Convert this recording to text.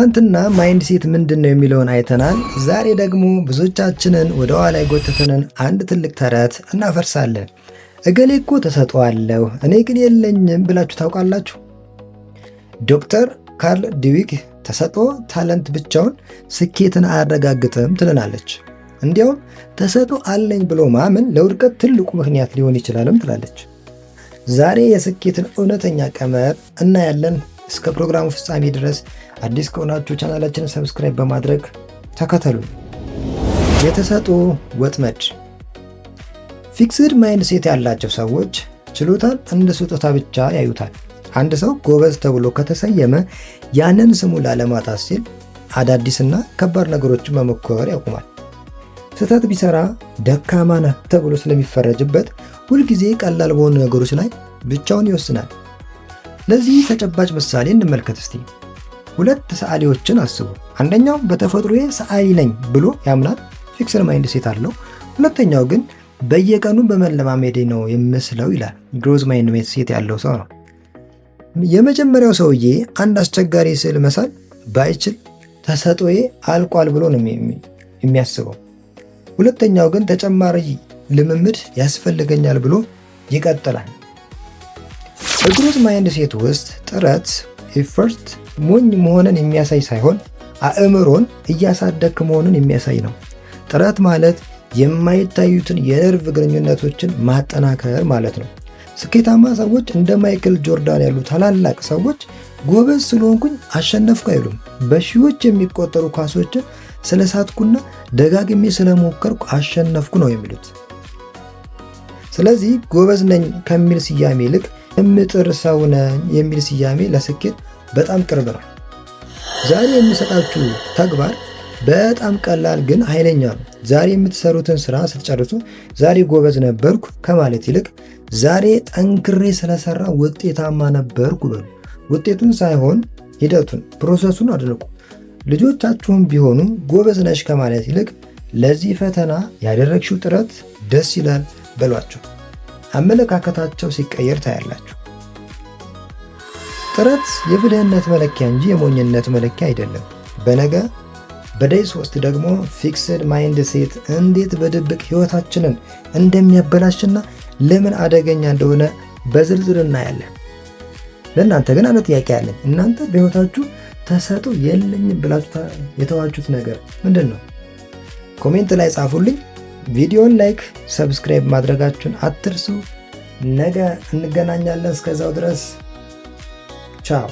ትናንትና ማይንድሴት ምንድነው የሚለውን አይተናል። ዛሬ ደግሞ ብዙዎቻችንን ወደ ኋላ የጎተተንን አንድ ትልቅ ተረት እናፈርሳለን። እገሌ እኮ ተሰጥኦ አለው እኔ ግን የለኝም ብላችሁ ታውቃላችሁ? ዶክተር ካርል ዲዊግ ተሰጥኦ ታለንት ብቻውን ስኬትን አያረጋግጥም ትለናለች። እንዲያውም ተሰጥኦ አለኝ ብሎ ማመን ለውድቀት ትልቁ ምክንያት ሊሆን ይችላልም ትላለች። ዛሬ የስኬትን እውነተኛ ቀመር እናያለን። እስከ ፕሮግራሙ ፍጻሜ ድረስ አዲስ ከሆናችሁ ቻናላችንን ሰብስክራይብ በማድረግ ተከተሉን። የተሰጥኦ ወጥመድ። ፊክስድ ማይንድሴት ያላቸው ሰዎች ችሎታን እንደ ስጦታ ብቻ ያዩታል። አንድ ሰው ጎበዝ ተብሎ ከተሰየመ ያንን ስሙ ላለማጣት ሲል አዳዲስና ከባድ ነገሮችን መሞከር ያቆማል። ስህተት ቢሰራ ደካማ ነህ ተብሎ ስለሚፈረጅበት ሁልጊዜ ቀላል በሆኑ ነገሮች ላይ ብቻውን ይወስናል። ለዚህ ተጨባጭ ምሳሌ እንመልከት እስቲ። ሁለት ሰዓሊዎችን አስቡ። አንደኛው በተፈጥሮዬ ሰዓሊ ነኝ ብሎ ያምናል፣ ፊክስድ ማይንድሴት አለው። ሁለተኛው ግን በየቀኑ በመለማመዴ ነው የምስለው ይላል፣ ግሮዝ ማይንድሴት ያለው ሰው ነው። የመጀመሪያው ሰውዬ አንድ አስቸጋሪ ስዕል መሳል ባይችል ተሰጥኦዬ አልቋል ብሎ ነው የሚያስበው። ሁለተኛው ግን ተጨማሪ ልምምድ ያስፈልገኛል ብሎ ይቀጥላል። በግሮዝ ማይንድሴት ውስጥ ጥረት ኤፈርት ሞኝ መሆንን የሚያሳይ ሳይሆን አእምሮን እያሳደግክ መሆኑን የሚያሳይ ነው። ጥረት ማለት የማይታዩትን የነርቭ ግንኙነቶችን ማጠናከር ማለት ነው። ስኬታማ ሰዎች እንደ ማይክል ጆርዳን ያሉ ታላላቅ ሰዎች ጎበዝ ስለሆንኩኝ አሸነፍኩ አይሉም። በሺዎች የሚቆጠሩ ኳሶችን ስለሳትኩና ደጋግሜ ስለሞከርኩ አሸነፍኩ ነው የሚሉት። ስለዚህ ጎበዝ ነኝ ከሚል ስያሜ ይልቅ የምጥር ሰው ነኝ የሚል ስያሜ ለስኬት በጣም ቅርብ ነው። ዛሬ የምሰጣችሁ ተግባር በጣም ቀላል ግን ኃይለኛ ነው። ዛሬ የምትሰሩትን ስራ ስትጨርሱ ዛሬ ጎበዝ ነበርኩ ከማለት ይልቅ ዛሬ ጠንክሬ ስለሰራ ውጤታማ ነበርኩ በሉ። ውጤቱን ሳይሆን ሂደቱን፣ ፕሮሰሱን አድንቁ። ልጆቻችሁም ቢሆኑ ጎበዝ ነሽ ከማለት ይልቅ ለዚህ ፈተና ያደረግሽው ጥረት ደስ ይላል በሏቸው። አመለካከታቸው ሲቀየር ታያላችሁ። ጥረት የብልህነት መለኪያ እንጂ የሞኝነት መለኪያ አይደለም። በነገ በዴይ 3 ደግሞ ፊክስድ ማይንድሴት እንዴት በድብቅ ህይወታችንን እንደሚያበላሽና ለምን አደገኛ እንደሆነ በዝርዝር እናያለን። ለእናንተ ግን አንድ ጥያቄ አለኝ። እናንተ በህይወታችሁ ተሰጥኦ የለኝም ብላችሁ የተዋችሁት ነገር ምንድን ነው? ኮሜንት ላይ ጻፉልኝ። ቪዲዮን ላይክ፣ ሰብስክራይብ ማድረጋችሁን አትርሱ። ነገ እንገናኛለን። እስከዛው ድረስ ቻው።